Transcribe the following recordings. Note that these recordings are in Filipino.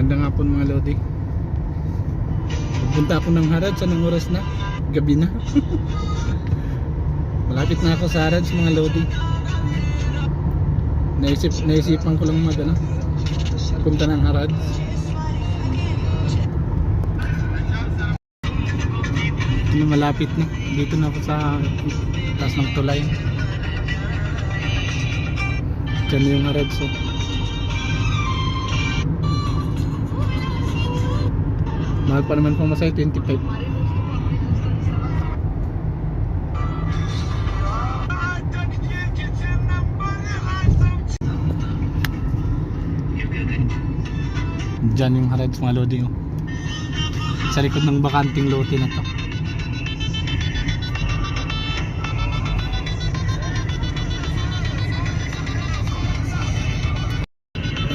Magandang hapon mga Lodi. Pupunta ako ng Harads. Anong oras na? Gabi na. Malapit na ako sa Harads mga Lodi. Naisipan ko lang punta ng Harads. Ito na, malapit na. Dito na ako sa taas ng tulay. Diyan yung Harads. Mahal pa naman kung masaya, 25. Diyan yung Harads mga Lodi. Sa likod ng bakanting lote na to.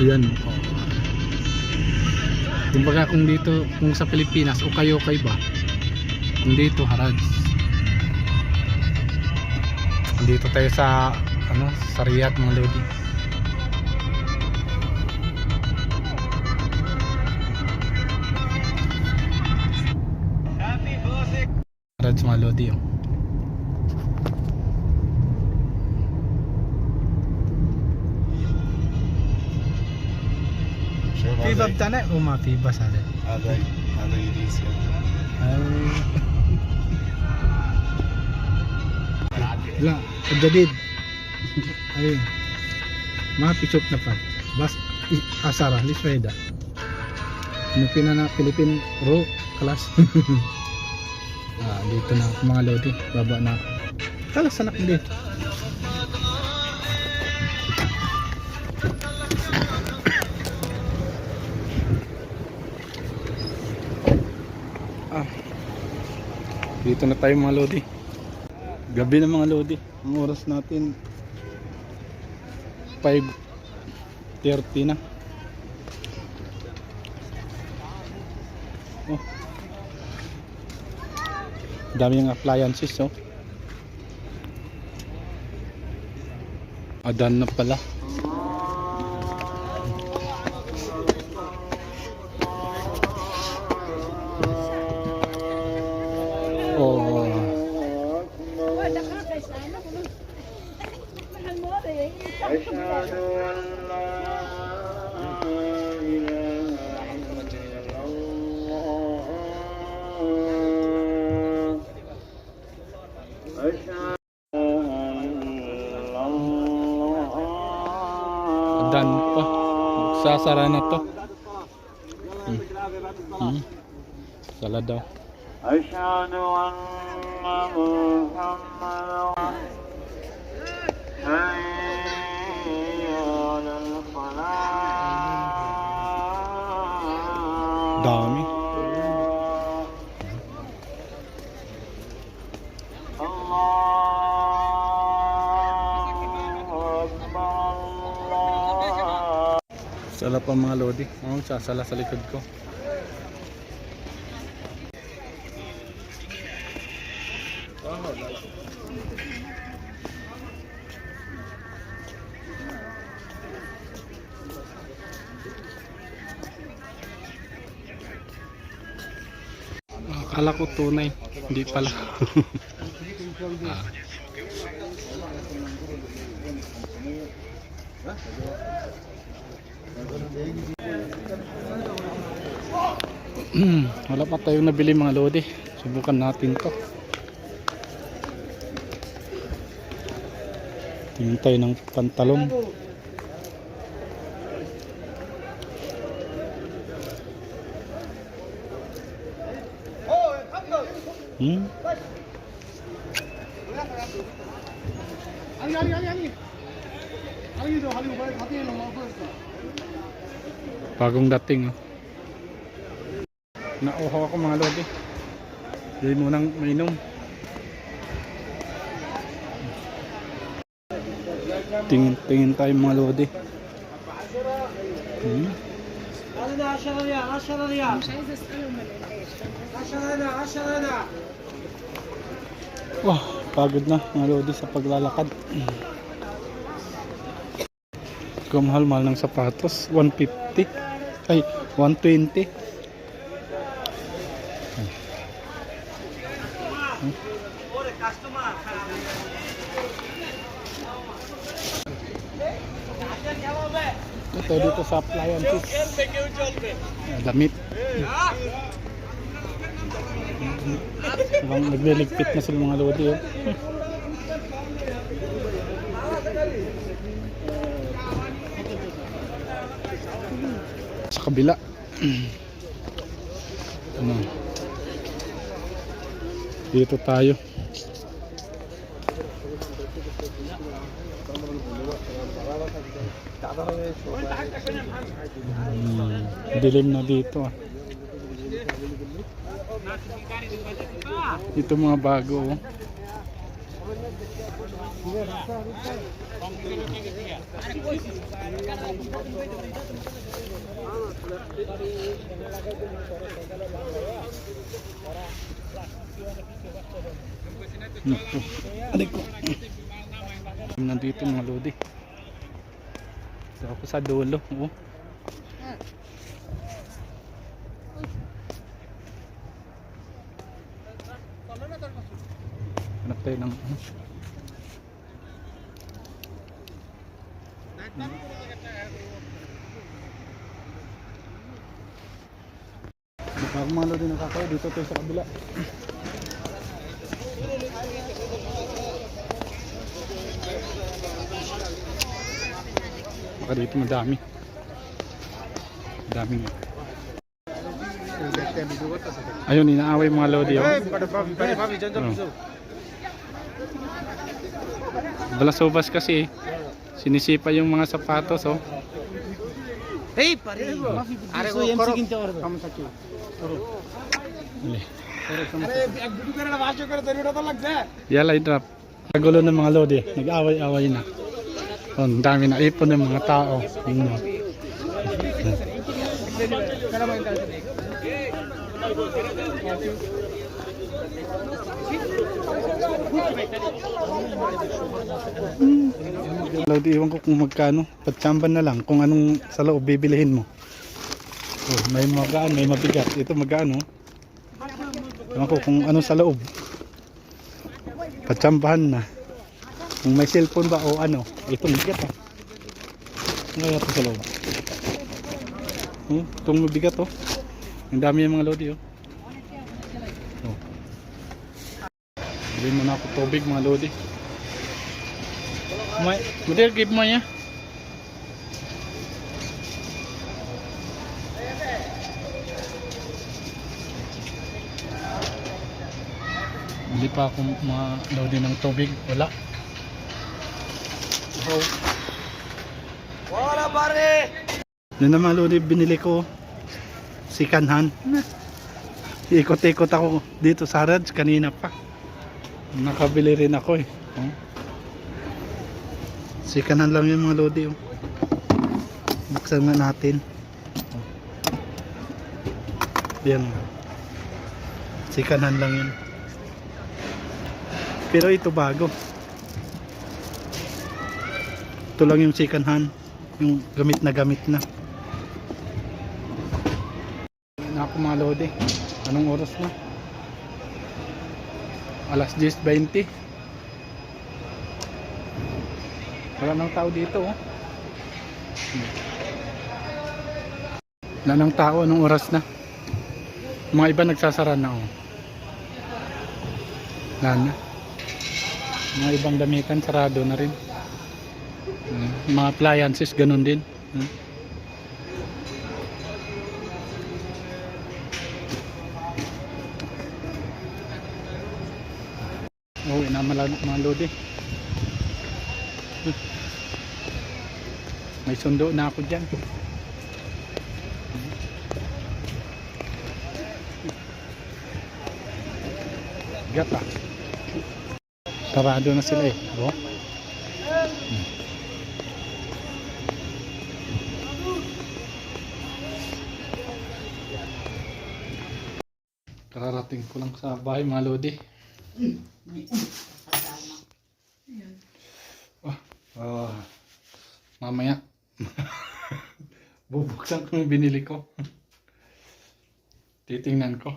Ayan. Kumbaga kung dito, kung sa Pilipinas ukay-ukay ba, kung dito Harads. Dito tayo sa sa Riyadh mga Lodi. Harads mga Lodi. Fiba btana وما في بس هذا يديس لا الجديد اي ما في شوف نفر بس اسعاره ليش فايده mungkin anak Pilipin pro kelas. Dito na mga Lodi, baba na kalas anak dito. Dito na tayo mga Lodi. Gabi na mga Lodi. Ang oras natin 5:30 na. Dami yung appliances. Adan na pala. Dan pa, sasara na to. Sala daw. Asyhadu anna Muhammadan hayya 'alal falah. Dami. Sala pa mga Lodi. Sasala sa likod ko. Akala ko tunay, hindi pala. Wala pa tayong nabili mga Lodi. Subukan natin to. Tingin tayo ng pantalon. Bagong dating. Nauhaw ako mga Lodi. Hindi mo nang mainom. Tingin tayo mga Lodi. Wah, pagod na mga Lodi sa paglalakad. Kamahal-mahal ng sapatos, 150. Ay, 120. Ito dito sa appliances. Damit. Nagliligpit na sila mga lodi. Oh. Sa kabila. Ano? Dito tayo. Dilim na dito ah. Ito mga bago oh. Naku, adik ko. Nandito mga lodi. Ito ako sa dulo oh. Hanap tayo ng baka mga lodi nakakaw dito tayo sa kabila. Baka dito madami. Daming ayun, inaaway mga lodi oh. Balasubas kasi sinisipa yung mga sapatos oh. Hey, pare. अरे वो करो हम सच्ची करो अरे अब वीडियो करना वाचो करे तरी तो लग जाए yala drop. Kagulo ng mga lodi, nag-away-away na. Oh, ang dami na ipon ng mga tao. Lodi, iwan ko kung magkano. Patsamban na lang kung anong sa loob bibilihin mo. Oh, may magaan, may mabigat. Ito magkano? Iwan ko kung ano sa loob. Patsambahan na. Kung may cellphone ba o ano. Ito mabigat ah. Ano kaya ito sa loob? Itong mabigat oh. Ang dami yung mga lodi oh. Oh. Bilhin mo na ako tubig mga lodi. Model give mo niya. Bili pa ako mga lodi ng tubig. Wala. Oh. Wala pare. Yun na mga lodi binili ko. Sikanhan. Ikot-ikot ako dito sa Raj kanina pa. Nakabili rin ako eh. Oh. Sikanhan lang yung mga lodi oh. Buksan nga natin. Yan. Sikanhan lang yun. Pero ito bago. Ito lang yung sikanhan. Yung gamit na. Na ako mga lodi. Anong oras na? Alas 10:20. Wala nang tao dito oh. Wala nang tao, anong oras na? Mga iba nagsasara na oh. Wala na. Mga ibang damitan sarado na rin. Mga appliances ganun din. Oh, inamala mga lodi. May sundo na ako dyan. Gata. Sarado na sila eh. Oh. Kararating ko lang sa bahay mga lodi. Mamaya Bubuksan ko yung binili ko. Titingnan ko.